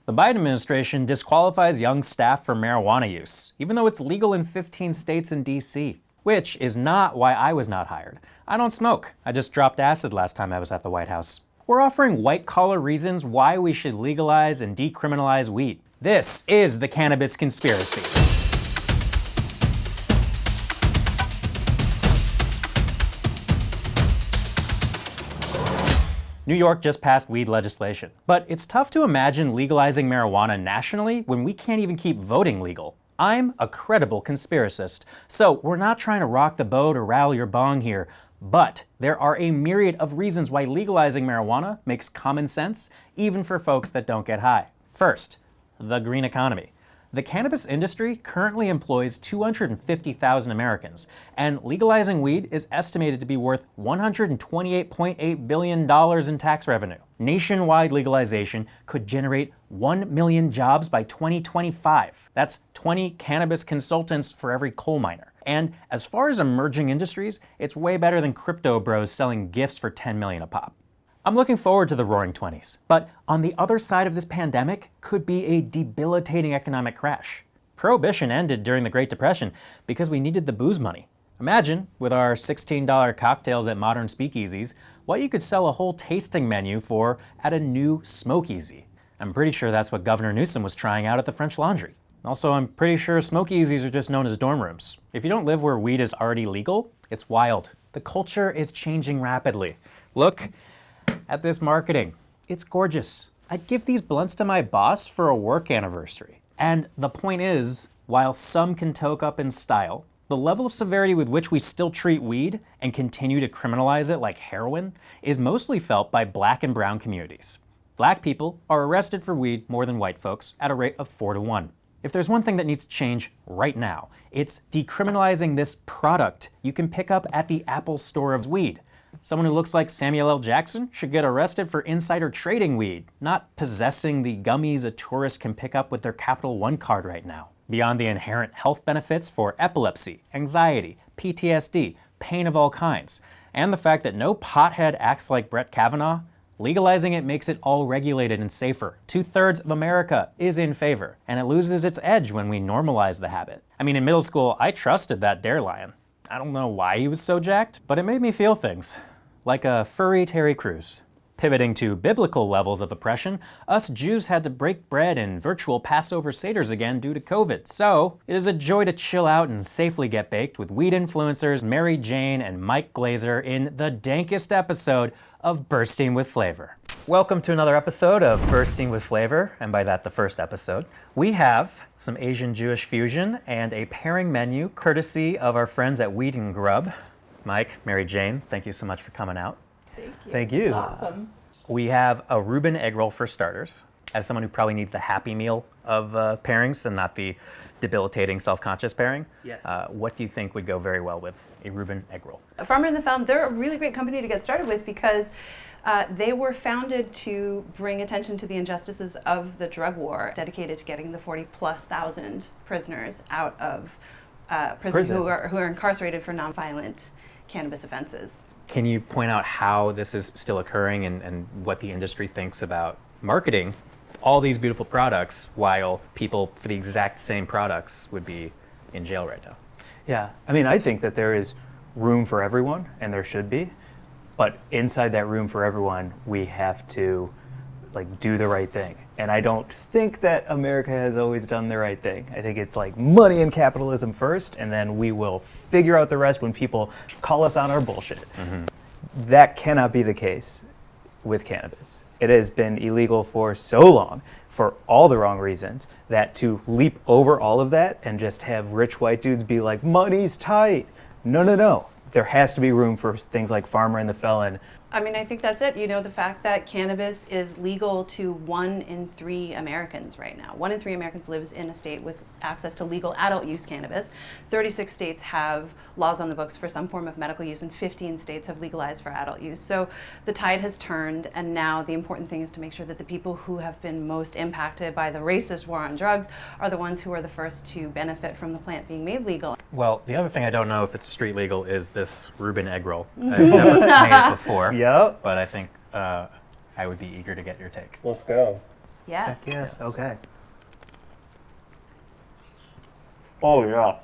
The Biden administration disqualifies young staff for marijuana use, even though it's legal in 15 states and DC. Which is not why I was not hired. I don't smoke. I just dropped acid last time I was at the White House. We're offering white-collar reasons why we should legalize and decriminalize weed. This is the Cannabis Conspiracy. New York just passed weed legislation, but it's tough to imagine legalizing marijuana nationally when we can't even keep voting legal. I'm a credible conspiracist, so we're not trying to rock the boat or rattle your bong here, but there are a myriad of reasons why legalizing marijuana makes common sense, even for folks that don't get high. First, the green economy. The cannabis industry currently employs 250,000 Americans, and legalizing weed is estimated to be worth $128.8 billion in tax revenue. Nationwide legalization could generate 1 million jobs by 2025. That's 20 cannabis consultants for every coal miner. And as far as emerging industries, it's way better than crypto bros selling gifts for 10 million a pop. I'm looking forward to the Roaring '20s, but on the other side of this pandemic could be a debilitating economic crash. Prohibition ended during the Great Depression because we needed the booze money. Imagine, with our $16 cocktails at modern speakeasies, what you could sell a whole tasting menu for at a new smokeasy. I'm pretty sure that's what Governor Newsom was trying out at the French Laundry. Also, I'm pretty sure smokeasies are just known as dorm rooms. If you don't live where weed is already legal, it's wild. The culture is changing rapidly. Look at this marketing. It's gorgeous. I'd give these blunts to my boss for a work anniversary. And the point is, while some can toke up in style, the level of severity with which we still treat weed and continue to criminalize it like heroin is mostly felt by black and brown communities. Black people are arrested for weed more than white folks at a rate of 4 to 1. If there's one thing that needs to change right now, it's decriminalizing this product you can pick up at the Apple store of weed. Someone who looks like Samuel L. Jackson should get arrested for insider trading weed, not possessing the gummies a tourist can pick up with their Capital One card right now. Beyond the inherent health benefits for epilepsy, anxiety, PTSD, pain of all kinds, and the fact that no pothead acts like Brett Kavanaugh, legalizing it makes it all regulated and safer. 2/3 of America is in favor, and it loses its edge when we normalize the habit. I mean, in middle school, I trusted that dare lion. I don't know why he was so jacked, but it made me feel things. Like a furry Terry Crews. Pivoting to biblical levels of oppression, us Jews had to break bread in virtual Passover Seders again due to COVID. So, it is a joy to chill out and safely get baked with weed influencers Mary Jane and Mike Glazer in the dankest episode of Bursting with Flavor. Welcome to another episode of Bursting with Flavor, and by that the first episode. We have some Asian Jewish fusion and a pairing menu courtesy of our friends at Weed and Grub. Mike, Mary Jane, thank you so much for coming out. Thank you. Thank you. That's awesome. We have a Reuben egg roll for starters. As someone who probably needs the happy meal of pairings and not the debilitating self-conscious pairing, Yes. What do you think would go very well with a Reuben egg roll? Farmer and the Found, they're a really great company to get started with because they were founded to bring attention to the injustices of the drug war, dedicated to getting the 40,000+ prisoners out of prison who are incarcerated for nonviolent cannabis offenses. Can you point out how this is still occurring and what the industry thinks about marketing all these beautiful products while people for the exact same products would be in jail right now? Yeah, I mean, I think that there is room for everyone, and there should be, but inside that room for everyone, we have to do the right thing. And I don't think that America has always done the right thing. I think it's money and capitalism first, and then we will figure out the rest when people call us on our bullshit. Mm-hmm. That cannot be the case with cannabis. It has been illegal for so long, for all the wrong reasons, that to leap over all of that and just have rich white dudes be like, money's tight. No. There has to be room for things like Farmer and the Felon. I mean, I think that's it. You know, the fact that cannabis is legal to 1 in 3 Americans right now. 1 in 3 Americans lives in a state with access to legal adult use cannabis. 36 states have laws on the books for some form of medical use, and 15 states have legalized for adult use. So the tide has turned, and now the important thing is to make sure that the people who have been most impacted by the racist war on drugs are the ones who are the first to benefit from the plant being made legal. Well, the other thing I don't know if it's street legal is this Reuben egg roll. I've never made it before. Yep. But I think I would be eager to get your take. Let's go. Yes. Yes. Okay. Oh yeah.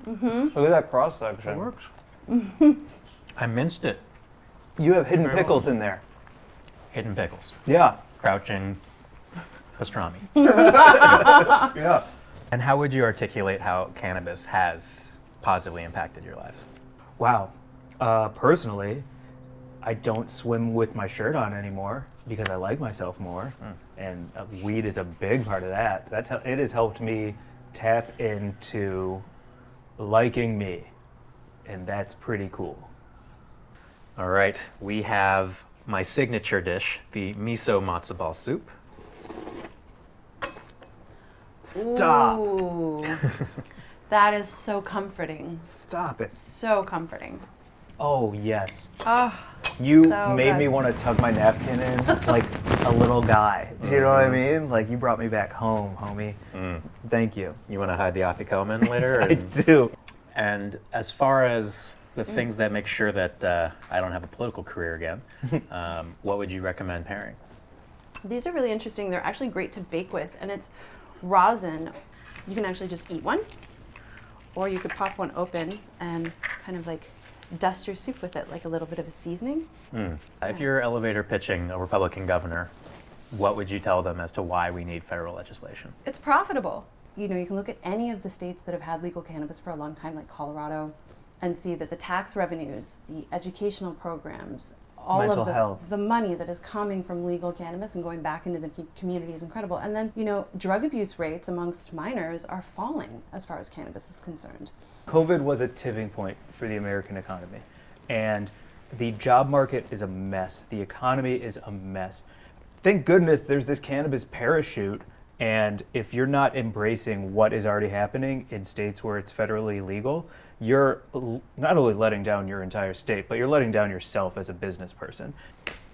Look at that cross section. It works. I minced it. You have hidden Very pickles well. in there. Hidden pickles. Yeah. Crouching pastrami. Yeah. And how would you articulate how cannabis has positively impacted your lives? Wow. Personally, I don't swim with my shirt on anymore because I like myself more, and weed is a big part of that. That's how it has helped me tap into liking me, and that's pretty cool. All right, we have my signature dish, the miso matzo ball soup. Stop. Ooh. That is so comforting. Stop it. So comforting. Oh, yes. Oh, You So made me good. want to tug my napkin in like a little guy. You know what I mean? Like, you brought me back home, homie. Thank you. You want to hide the afikoman later? I do. And as far as the things that make sure that I don't have a political career again, what would you recommend pairing? these are really interesting. They're actually great to bake with, and it's rosin. You can actually just eat one, or you could pop one open and kind of like dust your soup with it, like a little bit of a seasoning. If you're elevator pitching a Republican governor, what would you tell them as to why we need federal legislation? It's profitable. You know, you can look at any of the states that have had legal cannabis for a long time, like Colorado, and see that the tax revenues, the educational programs, all Mental of health. the money that is coming from legal cannabis and going back into the community is incredible. And then, you know, drug abuse rates amongst minors are falling as far as cannabis is concerned. COVID was a tipping point for the American economy, and the job market is a mess. The economy is a mess. Thank goodness there's this cannabis parachute, and if you're not embracing what is already happening in states where it's federally legal, you're not only letting down your entire state, but you're letting down yourself as a business person.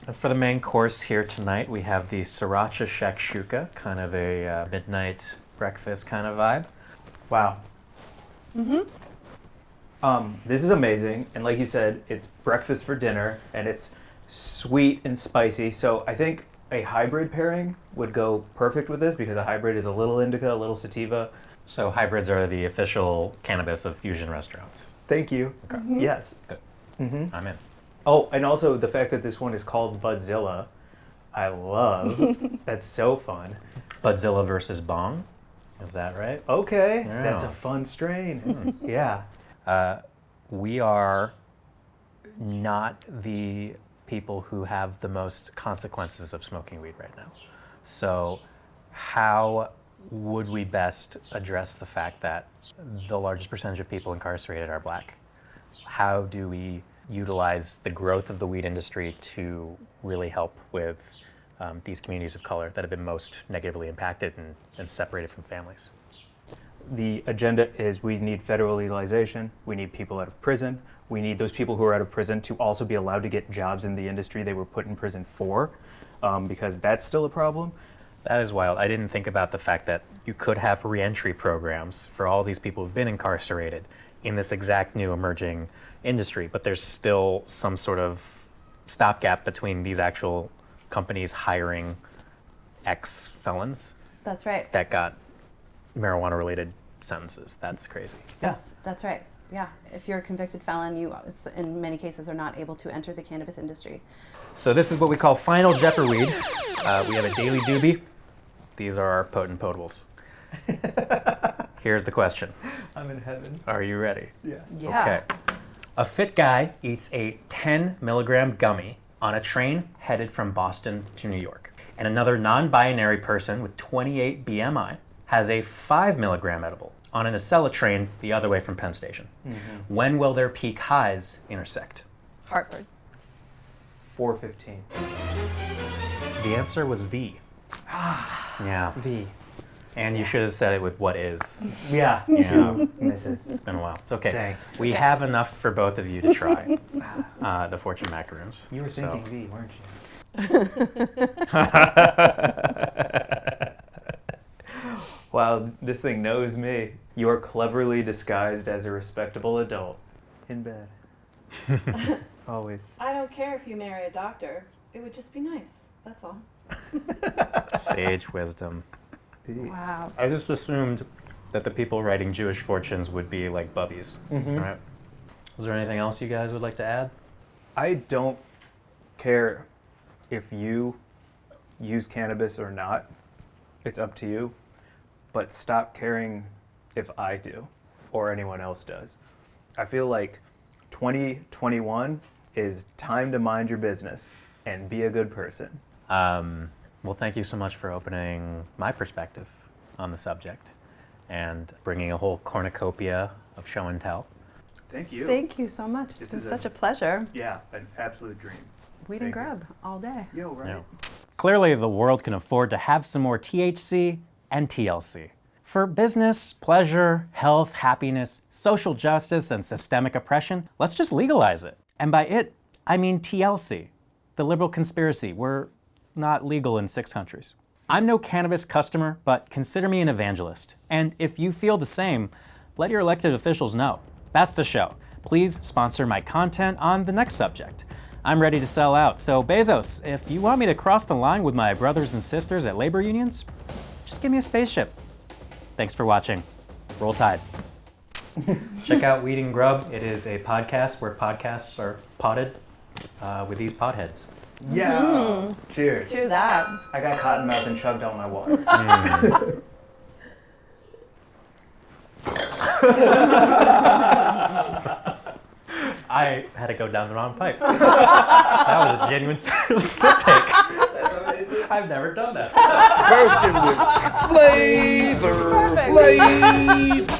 And for the main course here tonight, we have the sriracha shakshuka, kind of a midnight breakfast kind of vibe. Wow. This is amazing, and like you said, it's breakfast for dinner, and it's sweet and spicy. So I think a hybrid pairing would go perfect with this, because a hybrid is a little indica, a little sativa. So hybrids are the official cannabis of fusion restaurants. Thank you. Yes. I'm in. Oh, and also the fact that this one is called Budzilla, I love. That's so fun. Budzilla versus Bong, is that right? Okay, Yeah. that's a fun strain. Yeah. We are not the people who have the most consequences of smoking weed right now. So how would we best address the fact that the largest percentage of people incarcerated are black? How do we utilize the growth of the weed industry to really help with these communities of color that have been most negatively impacted and separated from families? The agenda is we need federal legalization, we need people out of prison, we need those people who are out of prison to also be allowed to get jobs in the industry they were put in prison for, because that's still a problem. That is wild. I didn't think about the fact that you could have reentry programs for all these people who've been incarcerated in this exact new emerging industry, but there's still some sort of stopgap between these actual companies hiring ex-felons That's right. that got marijuana-related sentences. That's crazy. That's right. Yeah. If you're a convicted felon, you, in many cases, are not able to enter the cannabis industry. So this is what we call final Jepperweed. We have a daily doobie. These are our potent potables. Here's the question. I'm in heaven. Are you ready? Yes. Yeah. Okay. A fit guy eats a 10 milligram gummy on a train headed from Boston to New York. And another non-binary person with 28 BMI has a 5 milligram edible on an Acela train the other way from Penn Station. When will their peak highs intersect? Hartford. 4:15. The answer was V. Yeah. V. And you should have said it with what is. Yeah. Yeah. Two misses. It's been a while. It's okay. Dang. We have enough for both of you to try the Fortune macaroons. You were So- thinking V, weren't you? Wow, this thing knows me. You are cleverly disguised as a respectable adult. In bed. Always. I don't care if you marry a doctor. It would just be nice. That's all. Sage wisdom. Wow. I just assumed that the people writing Jewish fortunes would be like bubbies. Right? Is there anything else you guys would like to add? I don't care if you use cannabis or not. It's up to you. But stop caring if I do or anyone else does. I feel like 2021 is time to mind your business and be a good person. Well, thank you so much for opening my perspective on the subject and bringing a whole cornucopia of show and tell. Thank you. Thank you so much. It's been such a pleasure. Yeah, an absolute dream. Weed and Grub all day. Yo, right. Yeah. Clearly, the world can afford to have some more THC and TLC. For business, pleasure, health, happiness, social justice, and systemic oppression, let's just legalize it. And by it, I mean TLC, the liberal conspiracy. We're not legal in 6 countries. I'm no cannabis customer, but consider me an evangelist. And if you feel the same, let your elected officials know. That's the show. Please sponsor my content on the next subject. I'm ready to sell out, so Bezos, if you want me to cross the line with my brothers and sisters at labor unions, just give me a spaceship. Thanks for watching. Roll Tide. Check out Weed and Grub. It is a podcast where podcasts are potted with these potheads. Yeah. Cheers. To that. I got cotton mouth and chugged all my water. I had to go down the wrong pipe. That was a genuine spit take. That's amazing. I've never done that. Bursting with flavor, flavor.